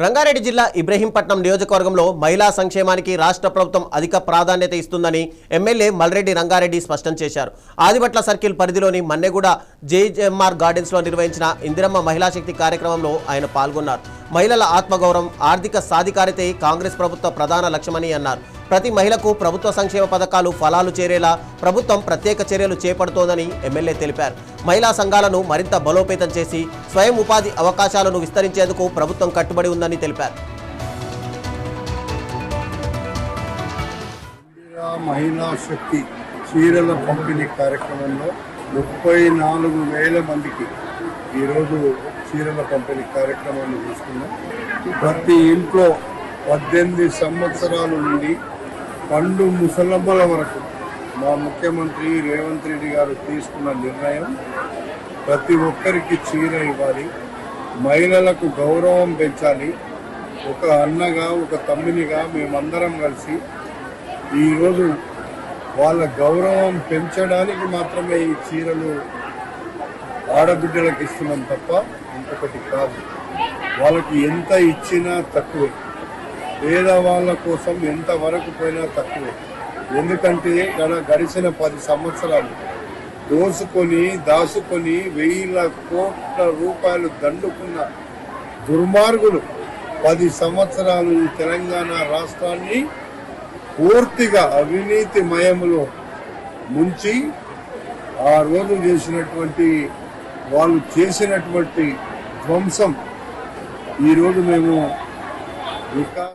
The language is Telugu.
రంగారెడ్డి జిల్లా ఇబ్రహీంపట్నం నియోజకవర్గంలో మహిళా సంక్షేమానికి రాష్ట్ర ప్రభుత్వం అధిక ప్రాధాన్యత ఇస్తుందని ఎమ్మెల్యే మల్రెడ్డి రంగారెడ్డి స్పష్టం చేశారు. ఆదిబట్ల సర్కిల్ పరిధిలోని మన్నెగూడ జేజేఎంఆర్ గార్డెన్స్లో నిర్వహించిన ఇందిరమ్మ మహిళా శక్తి కార్యక్రమంలో ఆయన పాల్గొన్నారు. మహిళల ఆత్మగౌరవం, ఆర్థిక సాధికారితే కాంగ్రెస్ ప్రభుత్వ ప్రధాన లక్ష్యమని అన్నారు. ప్రతి మహిళకు ప్రభుత్వ సంక్షేమ పథకాలు ఫలాలు చేరేలా ప్రభుత్వం ప్రత్యేక చర్యలు చేపడుతోందని ఎమ్మెల్యే తెలిపారు. మహిళా సంఘాలను మరింత బలోపేతం చేసి స్వయం ఉపాధి అవకాశాలను విస్తరించేందుకు ప్రభుత్వం కట్టుబడి ఉందని తెలిపారు. మహిళా శక్తి చీరల పంపిణీ కార్యక్రమంలో 34,000 మందికి ఈరోజు చీరల పంపిణీ కార్యక్రమాన్ని తీసుకున్నాం. ప్రతి ఇంట్లో 18 సంవత్సరాల నుండి పండు ముసలమ్మల వరకు మా ముఖ్యమంత్రి రేవంత్ రెడ్డి గారు తీసుకున్న నిర్ణయం ప్రతి ఒక్కరికి చీర ఇవ్వాలి, మహిళలకు గౌరవం పెంచాలి. ఒక అన్నగా ఒక తమ్మునిగా మేమందరం కలిసి ఈరోజు వాళ్ళ గౌరవం పెంచడానికి మాత్రమే ఈ చీరలు ఆడబిడ్డలకు ఇస్తున్నాం తప్ప ఇంకొకటి కాదు. వాళ్ళకి ఎంత ఇచ్చినా తక్కువే, పేదవాళ్ళ కోసం ఎంత వరకు పోయినా తక్కువే. ఎందుకంటే గడిచిన 10 సంవత్సరాలు దోసుకొని దాసుకొని 1,000 కోట్ల రూపాయలు దండుకున్న దుర్మార్గులు 10 సంవత్సరాలు ఈ తెలంగాణ రాష్ట్రాన్ని పూర్తిగా అవినీతి మయములో ముంచి ఆ రోజు చేసినటువంటి వాళ్ళు చేసినటువంటి ధ్వంసం ఈరోజు మేము వికాస్